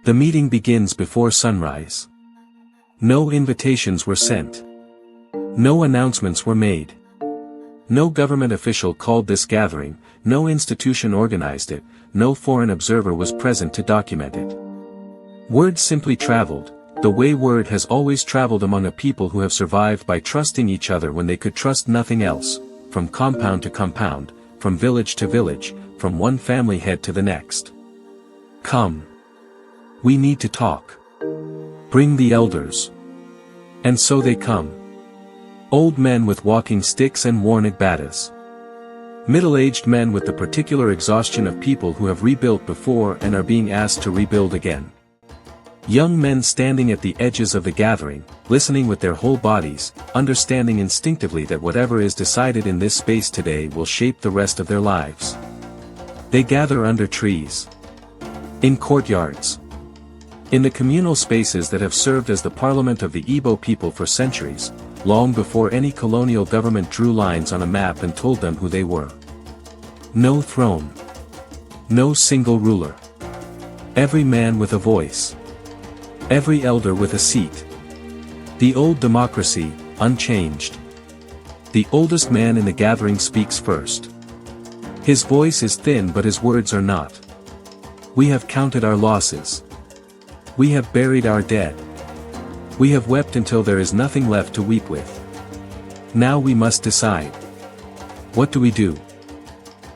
The meeting begins before sunrise. No invitations were sent. No announcements were made. No government official called this gathering, no institution organized it, no foreign observer was present to document it. Word simply traveled, the way word has always traveled among a people who have survived by trusting each other when they could trust nothing else, from compound to compound, from village to village, from one family head to the next. Come. We need to talk. Bring the elders. And so they come. Old men with walking sticks and worn agbatas. Middle-aged men with the particular exhaustion of people who have rebuilt before and are being asked to rebuild again. Young men standing at the edges of the gathering, listening with their whole bodies, understanding instinctively that whatever is decided in this space today will shape the rest of their lives. They gather under trees. In courtyards. In the communal spaces that have served as the parliament of the Igbo people for centuries, long before any colonial government drew lines on a map and told them who they were. No throne. No single ruler. Every man with a voice. Every elder with a seat. The old democracy, unchanged. The oldest man in the gathering speaks first. His voice is thin but his words are not. We have counted our losses. We have buried our dead. We have wept until there is nothing left to weep with. Now we must decide. What do we do?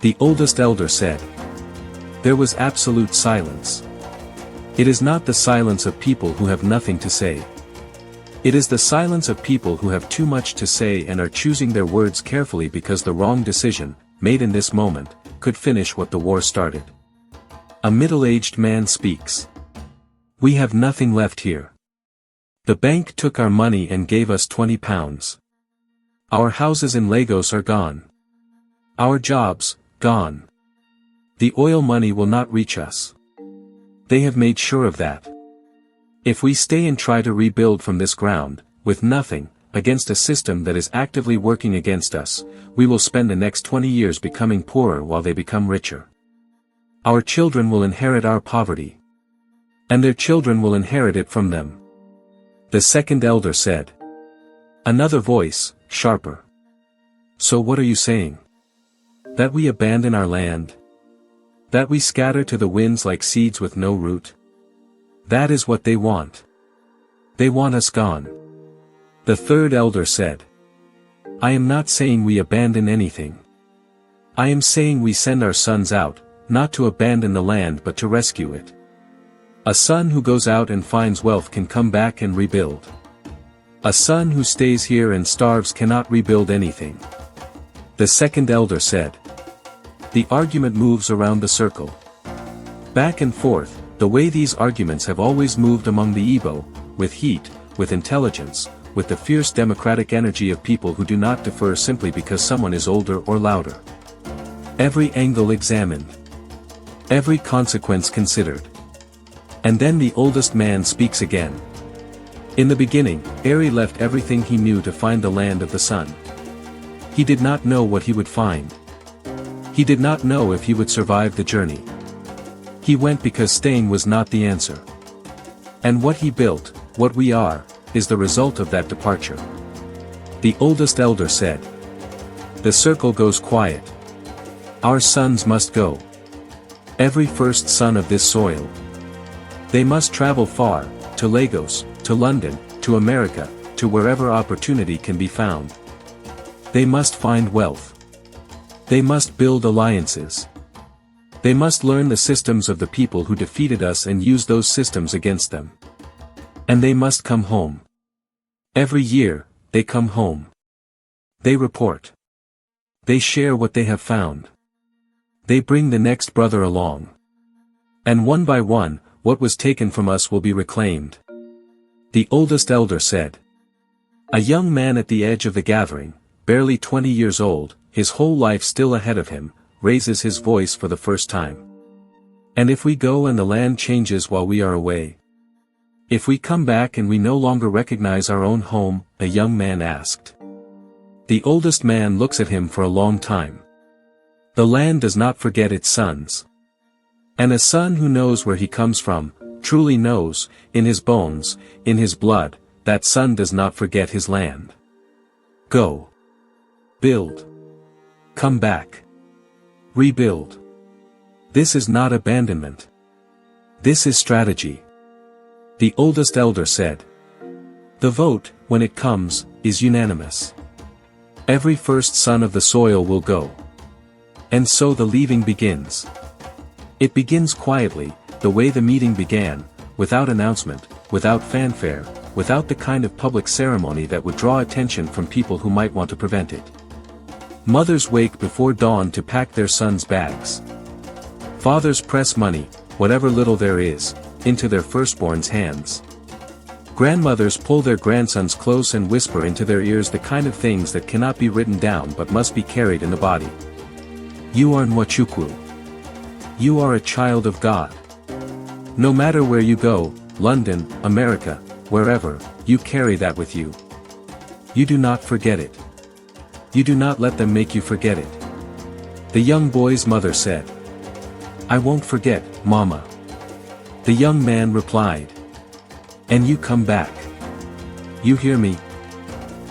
The oldest elder said. There was absolute silence. It is not the silence of people who have nothing to say. It is the silence of people who have too much to say and are choosing their words carefully because the wrong decision, made in this moment, could finish what the war started. A middle-aged man speaks. We have nothing left here. The bank took our money and gave us £20. Our houses in Lagos are gone. Our jobs, gone. The oil money will not reach us. They have made sure of that. If we stay and try to rebuild from this ground, with nothing, against a system that is actively working against us, we will spend the next 20 years becoming poorer while they become richer. Our children will inherit our poverty. And their children will inherit it from them. The second elder said. Another voice, sharper. So what are you saying? That we abandon our land? That we scatter to the winds like seeds with no root? That is what they want. They want us gone. The third elder said. I am not saying we abandon anything. I am saying we send our sons out, not to abandon the land but to rescue it. A son who goes out and finds wealth can come back and rebuild. A son who stays here and starves cannot rebuild anything. The second elder said. The argument moves around the circle. Back and forth, the way these arguments have always moved among the Igbo, with heat, with intelligence, with the fierce democratic energy of people who do not defer simply because someone is older or louder. Every angle examined. Every consequence considered. And then the oldest man speaks again. In the beginning, Eri left everything he knew to find the land of the sun. He did not know what he would find. He did not know if he would survive the journey. He went because staying was not the answer. And what he built, what we are, is the result of that departure. The oldest elder said. The circle goes quiet. Our sons must go. Every first son of this soil. They must travel far, to Lagos, to London, to America, to wherever opportunity can be found. They must find wealth. They must build alliances. They must learn the systems of the people who defeated us and use those systems against them. And they must come home. Every year, they come home. They report. They share what they have found. They bring the next brother along. And one by one, what was taken from us will be reclaimed. The oldest elder said. A young man at the edge of the gathering, barely 20 years old, his whole life still ahead of him, raises his voice for the first time. And if we go and the land changes while we are away? If we come back and we no longer recognize our own home, a young man asked. The oldest man looks at him for a long time. The land does not forget its sons. And a son who knows where he comes from, truly knows, in his bones, in his blood, that son does not forget his land. Go. Build. Come back. Rebuild. This is not abandonment. This is strategy. The oldest elder said. The vote, when it comes, is unanimous. Every first son of the soil will go. And so the leaving begins. It begins quietly, the way the meeting began, without announcement, without fanfare, without the kind of public ceremony that would draw attention from people who might want to prevent it. Mothers wake before dawn to pack their sons' bags. Fathers press money, whatever little there is, into their firstborn's hands. Grandmothers pull their grandsons close and whisper into their ears the kind of things that cannot be written down but must be carried in the body. You are Nwachukwu. You are a child of God. No matter where you go, London, America, wherever, you carry that with you. You do not forget it. You do not let them make you forget it. The young boy's mother said. I won't forget, Mama. The young man replied. And you come back. You hear me?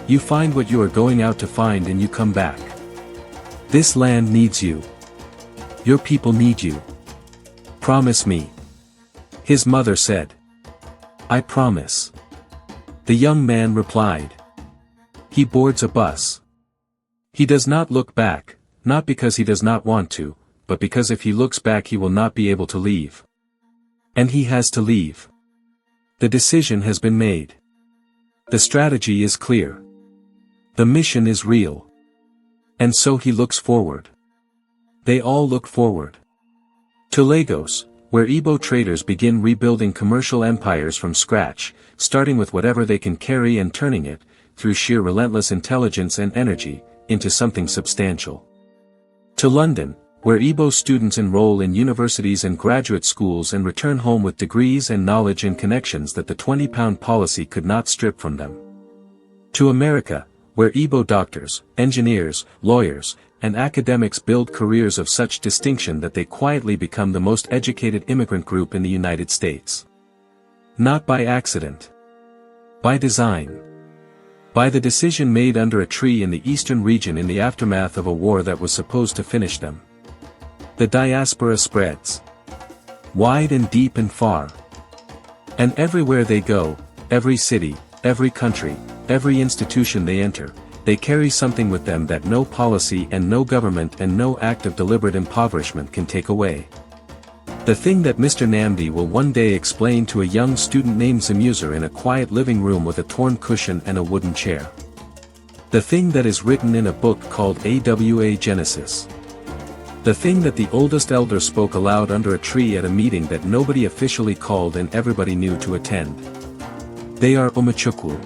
You find what you are going out to find and you come back. This land needs you. Your people need you. Promise me. His mother said. I promise. The young man replied. He boards a bus. He does not look back, not because he does not want to, but because if he looks back he will not be able to leave. And he has to leave. The decision has been made. The strategy is clear. The mission is real. And so he looks forward. They all look forward. To Lagos, where Igbo traders begin rebuilding commercial empires from scratch, starting with whatever they can carry and turning it, through sheer relentless intelligence and energy, into something substantial. To London, where Igbo students enroll in universities and graduate schools and return home with degrees and knowledge and connections that the 20-pound policy could not strip from them. To America, where Igbo doctors, engineers, lawyers, and academics build careers of such distinction that they quietly become the most educated immigrant group in the United States. Not by accident. By design. By the decision made under a tree in the eastern region in the aftermath of a war that was supposed to finish them. The diaspora spreads. Wide and deep and far. And everywhere they go, every city, every country, every institution they enter, they carry something with them that no policy and no government and no act of deliberate impoverishment can take away. The thing that Mr. Namdi will one day explain to a young student named Zimuzor in a quiet living room with a torn cushion and a wooden chair. The thing that is written in a book called AWA Genesis. The thing that the oldest elder spoke aloud under a tree at a meeting that nobody officially called and everybody knew to attend. They are Umachukwu.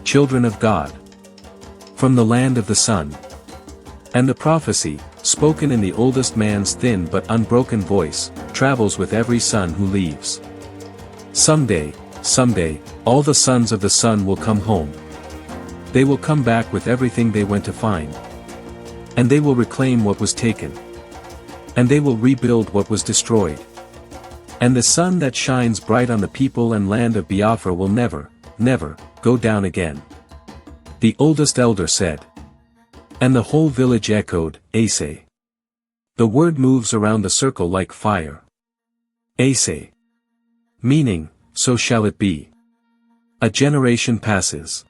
Children of God. From the land of the sun. And the prophecy, spoken in the oldest man's thin but unbroken voice, travels with every son who leaves. Someday, all the sons of the sun will come home. They will come back with everything they went to find. And they will reclaim what was taken. And they will rebuild what was destroyed. And the sun that shines bright on the people and land of Biafra will never, never, go down again. The oldest elder said. And the whole village echoed, Ase. The word moves around the circle like fire. Ase. Meaning, so shall it be. A generation passes.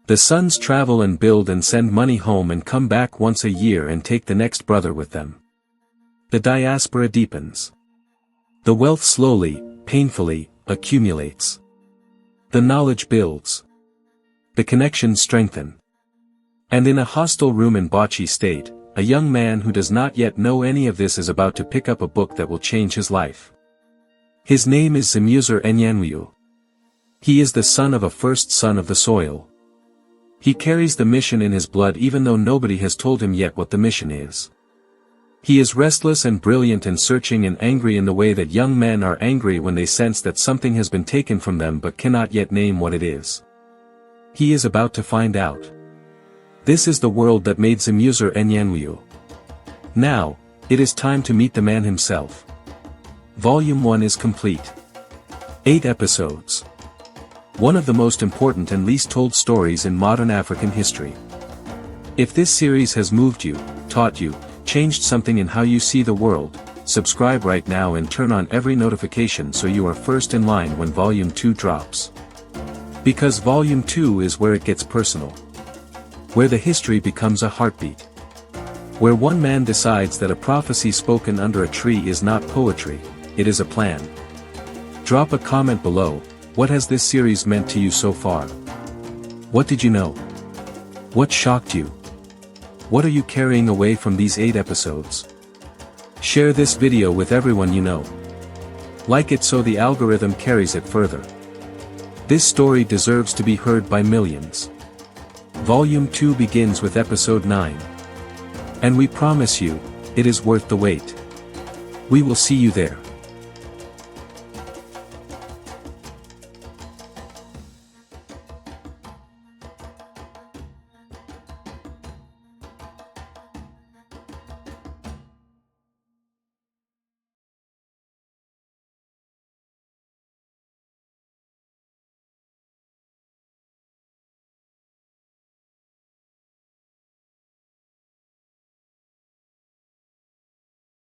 The sons travel and build and send money home and come back once a year and take the next brother with them. The diaspora deepens. The wealth slowly, painfully, accumulates. The knowledge builds. The connections strengthen. And in a hostel room in Bauchi State, a young man who does not yet know any of this is about to pick up a book that will change his life. His name is Zimuzor Anyanwu. He is the son of a first son of the soil. He carries the mission in his blood even though nobody has told him yet what the mission is. He is restless and brilliant and searching and angry in the way that young men are angry when they sense that something has been taken from them but cannot yet name what it is. He is about to find out. This is the world that made Zimuzor Anyanwu. Now, it is time to meet the man himself. Volume 1 is complete. 8 episodes. One of the most important and least told stories in modern African history. If this series has moved you, taught you, changed something in how you see the world, subscribe right now and turn on every notification so you are first in line when Volume 2 drops. Because Volume 2 is where it gets personal. Where the history becomes a heartbeat. Where one man decides that a prophecy spoken under a tree is not poetry, it is a plan. Drop a comment below. What has this series meant to you so far? What did you know? What shocked you? What are you carrying away from these 8 episodes? Share this video with everyone you know. Like it so the algorithm carries it further. This story deserves to be heard by millions. Volume 2 begins with episode 9. And we promise you, it is worth the wait. We will see you there.